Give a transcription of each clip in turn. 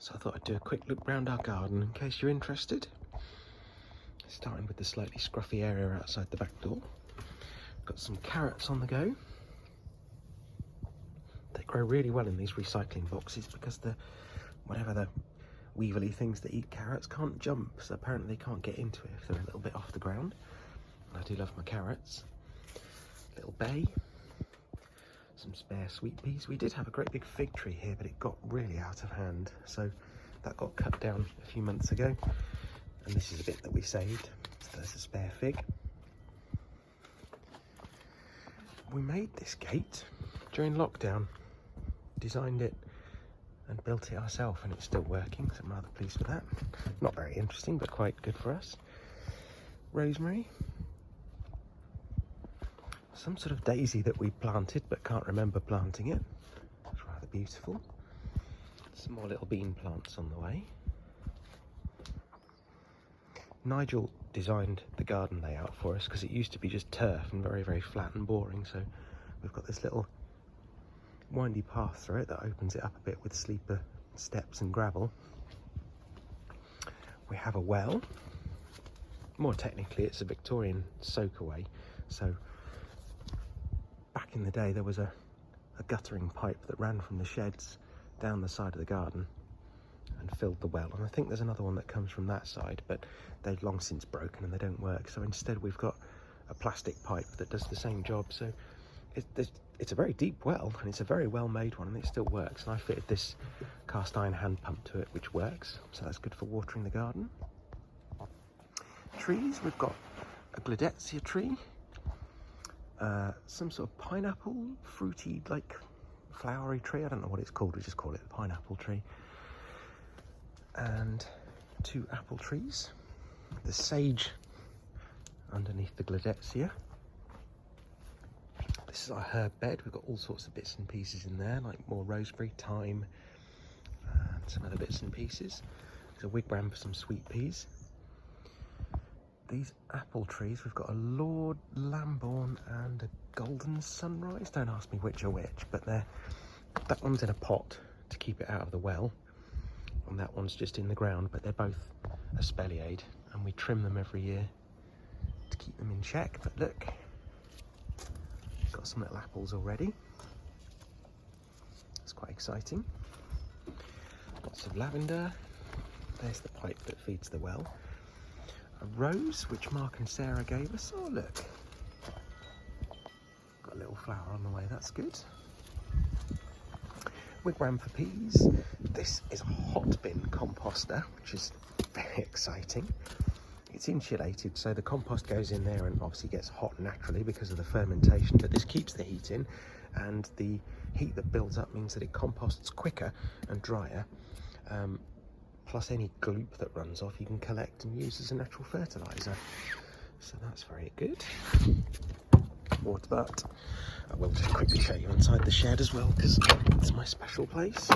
So I thought I'd do a quick look round our garden in case you're interested. Starting with the slightly scruffy area outside the back door. Got some carrots on the go. They grow really well in these recycling boxes because whatever the weevily things that eat carrots can't jump, so apparently they can't get into it if they're a little bit off the ground. And I do love my carrots. Little bay. Some spare sweet peas. We did have a great big fig tree here, but it got really out of hand, so that got cut down a few months ago, and this is a bit that we saved, so there's a spare fig. We made this gate during lockdown, designed it and built it ourselves, and it's still working, so I'm rather pleased with that. Not very interesting, but quite good for us. Rosemary. Some sort of daisy that we planted but can't remember planting it. It's rather beautiful. Some more little bean plants on the way. Nigel designed the garden layout for us because it used to be just turf and very, very flat and boring, so we've got this little windy path through it that opens it up a bit with sleeper steps and gravel. We have a well. More technically, it's a Victorian soakaway, so back in the day there was a guttering pipe that ran from the sheds down the side of the garden and filled the well, and I think there's another one that comes from that side, but they've long since broken and they don't work, so instead we've got a plastic pipe that does the same job. So it's a very deep well, and it's a very well made one, and it still works, and I fitted this cast iron hand pump to it which works, so that's good for watering the garden. Trees, we've got a gladetsia tree, some sort of pineapple, fruity, like flowery tree. I don't know what it's called, we just call it a pineapple tree. And 2 apple trees. The sage underneath the gladetsia. This is our herb bed. We've got all sorts of bits and pieces in there, like more rosemary, thyme, and some other bits and pieces. There's a wigwam for some sweet peas. These apple trees, we've got a Lord Lambourne and a Golden Sunrise. Don't ask me which are which, but that one's in a pot to keep it out of the well, and that one's just in the ground, but they're both espaliered, and we trim them every year to keep them in check. But look, got some little apples already. It's quite exciting. Lots of lavender. There's the pipe that feeds the well. A rose, which Mark and Sarah gave us. Oh, look. Got a little flower on the way, that's good. Wigwam for peas. This is a hot bin composter, which is very exciting. It's insulated, so the compost goes in there and obviously gets hot naturally because of the fermentation, but this keeps the heat in, and the heat that builds up means that it composts quicker and drier. Plus any gloop that runs off you can collect and use as a natural fertiliser. So that's very good. But I will just quickly show you inside the shed as well, because it's my special place.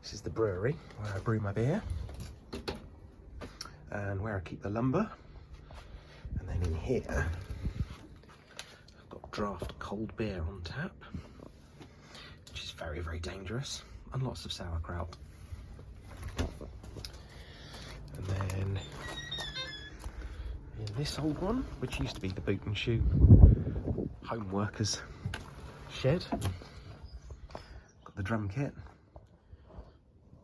This is the brewery where I brew my beer and where I keep the lumber. And then in here I've got draft cold beer on tap, which is very, very dangerous, and lots of sauerkraut. And then in this old one, which used to be the boot and shoe home workers shed, got the drum kit,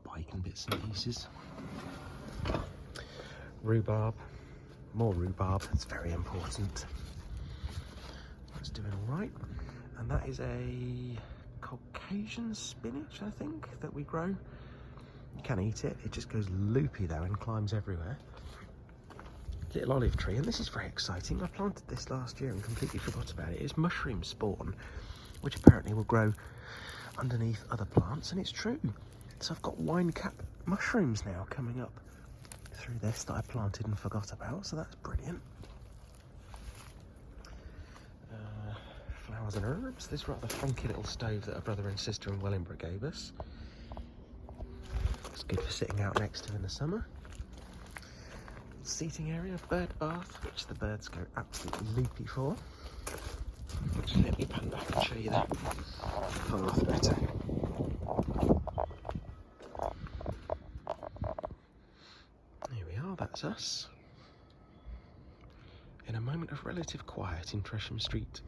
bike and bits and pieces, rhubarb, more rhubarb, it's very important. That's doing all right. And that is a Caucasian spinach, I think, that we grow. You can eat it, it just goes loopy though and climbs everywhere. Little olive tree, and this is very exciting. I planted this last year and completely forgot about it. It's mushroom spawn, which apparently will grow underneath other plants, and it's true. So I've got wine cap mushrooms now coming up through this that I planted and forgot about, so that's brilliant. Flowers and herbs. This rather funky little stove that a brother and sister in Wellingborough gave us. It's good for sitting out next to in the summer. Seating area, bird bath, which the birds go absolutely loopy for. Just let me pan back and show you that path better. that's us in a moment of relative quiet in Tresham Street.